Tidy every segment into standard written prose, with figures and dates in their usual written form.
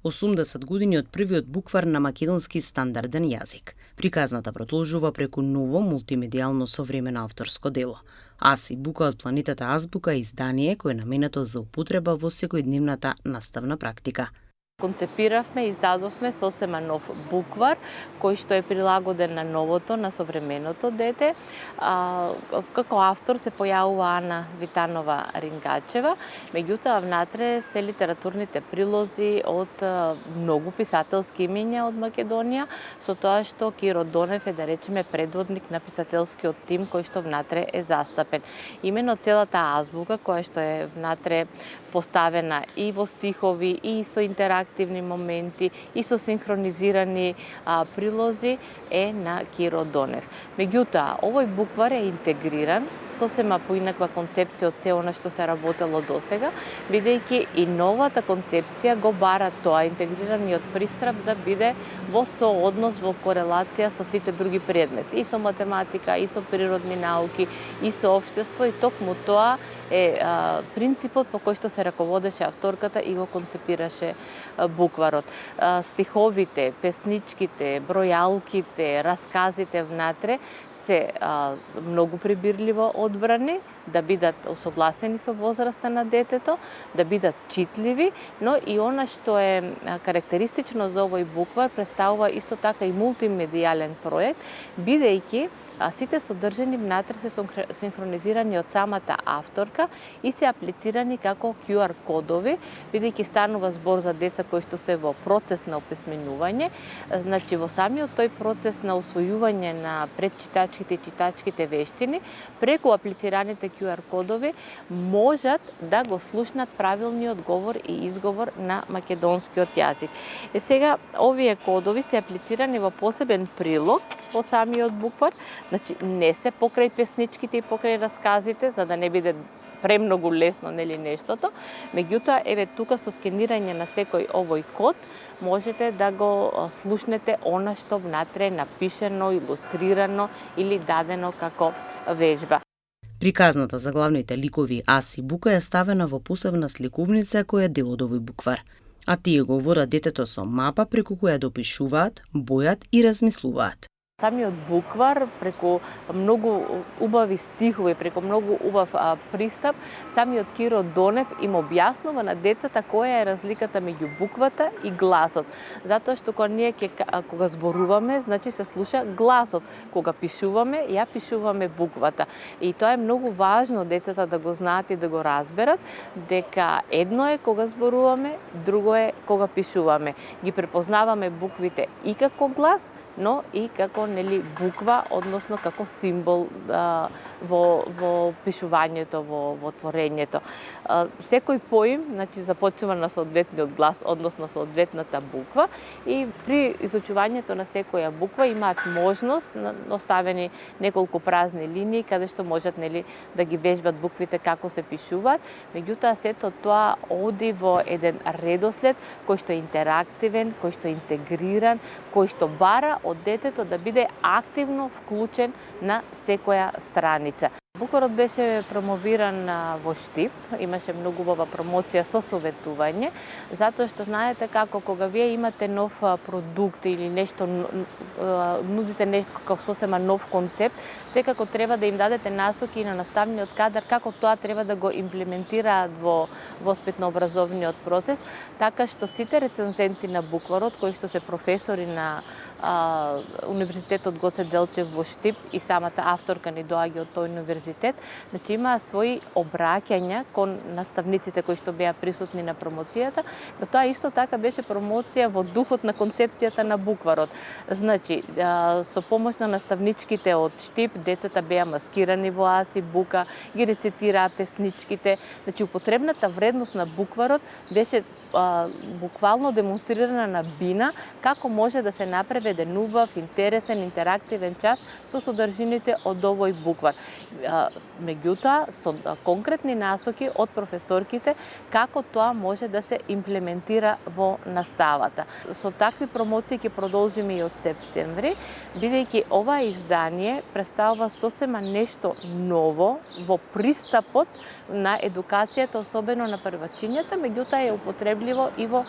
80 години од првиот буквар на македонски стандарден јазик. Приказната продолжува преку ново мултимедијално современо авторско дело. Аси бука од планетата Азбука е издание кое е наменето за употреба во секојдневната наставна практика. Концепиравме и издадовме сосема нов буквар, кој што е прилагоден на новото, на современото дете. Како автор се појавува Ана Витанова Рингачева, меѓутоа внатре се литературните прилози од многу писателски имиња од Македонија, со тоа што Киро Донев е, да речеме, предводник на писателскиот тим кој што внатре е застапен. Имено целата азбука која што е внатре поставена и во стихови, и со интерактивни моменти, и со синхронизирани прилози е на Киро Донев. Меѓутоа, овој буквар е интегриран, сосема поинаква концепција од се она што се работело досега, бидејќи и новата концепција го бара тоа, интегрираниот пристап да биде во сооднос, во корелација со сите други предмети, и со математика, и со природни науки, и со општество, и токму тоа е принципот по кој што се раководеше авторката и го концепираше букварот. Стиховите, песничките, бројалките, расказите внатре се многу прибирливо одбрани, да бидат осогласени со возраста на детето, да бидат читливи, но и она што е карактеристично за овој буквар представува исто така и мултимедијален проект, бидејќи сите содржини внатре се синхронизирани од самата авторка и се аплицирани како QR кодови, бидејќи станува збор за деца кои што се во процес на описменување. Значи, во самиот тој процес на усвојување на предчитачките и читачките вештини, преку аплицираните QR кодови можат да го слушнат правилниот говор и изговор на македонскиот јазик. Сега, овие кодови се аплицирани во посебен прилог во самиот буквар. Значи, не се покрај песничките и покрај расказите, за да не биде премногу лесно, нели, нештото. Меѓутоа, еве тука со скенирање на секој овој код можете да го слушнете она што внатре е напишено, илустрирано или дадено како вежба. Приказната за главните ликови Аси бука е ставена во посебна сликовница која е дел од овој буквар. А тие го водат детето со мапа преку која допишуваат, бојат и размислуваат. Самиот буквар, преку многу убави стихови, преку многу убав пристап, самиот Киро Донев им објаснува на децата која е разликата меѓу буквата и гласот. Затоа што кога зборуваме, значи се слуша гласот. Кога пишуваме, ја пишуваме буквата. И тоа е многу важно децата да го знаат и да го разберат, дека едно е кога зборуваме, друго е кога пишуваме. Ги препознаваме буквите и како глас, но и како буква, односно како символ во пишувањето, во творењето. Секој поим, значи, започнува на соодветниот глас, односно соодветната буква, и при изучувањето на секоја буква имаат можност, оставени неколку празни линии, каде што можат да ги вежбат буквите како се пишуваат. Меѓутоа, сето тоа оди во еден редослед кој што е интерактивен, кој што е интегриран, кој што бара од детето да биде активно вклучен на секоја страница. Букварот беше промовиран во Штип, имаше многу убава промоција со советување, затоа што знаете како кога вие имате нов продукт или нешто, нудите некаков сосема нов концепт, секако треба да им дадете насоки и на наставниот кадар како тоа треба да го имплементираат во воспитно-образовниот процес, така што сите рецензенти на букварот, кои што се професори на Универзитетот Гоце Делчев во Штип и самата авторка ни доаѓа од тој универзитет, значи имаа своји обраќања кон наставниците кои што беа присутни на промоцијата, но тоа исто така беше промоција во духот на концепцијата на букварот. Значи, со помош на наставничките од Штип, децата беа маскирани во Аси бука, ги рецитираа песничките, значи употребната вредност на букварот беше буквално демонстрирана на бина како може да се направи еден убав, интересен, интерактивен час со содржините од овој буквар. Меѓутоа, со конкретни насоки од професорките како тоа може да се имплементира во наставата. Со такви промоции ќе продолжиме и од септември, бидејќи ова издание представува сосема нешто ново во пристапот на едукацијата, особено на првачињата, меѓутоа е употребливо употребливо и во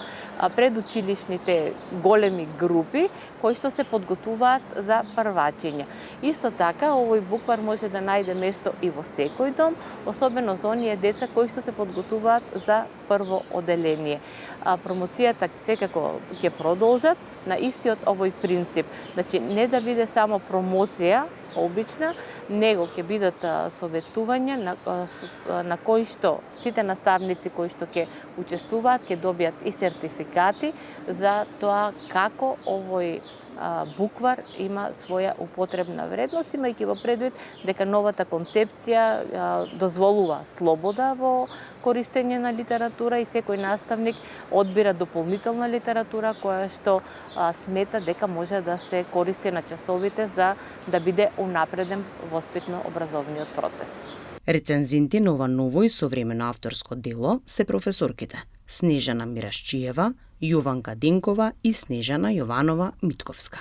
предучилишните големи групи кои што се подготуваат за првачење. Исто така, овој буквар може да најде место и во секој дом, особено за оние деца кои што се подготуваат за прво оделение. Промоцијата секако ќе продолжат на истиот овој принцип. Значи, не да биде само промоција обична, него ќе бидат советувања на кои што сите наставници кои што ќе учествуваат ќе добијат и сертификати за тоа како овој буквар има своја употребна вредност, имајќи во предвид дека новата концепција дозволува слобода во користење на литература и секој наставник одбира дополнителна литература која што смета дека може да се користи на часовите за да биде унапреден воспитно-образовниот процес. Рецензенти на ова ново и современо авторско дело се професорките Снежана Мирашчиева, Јованка Денкова и Снежана Јованова Митковска.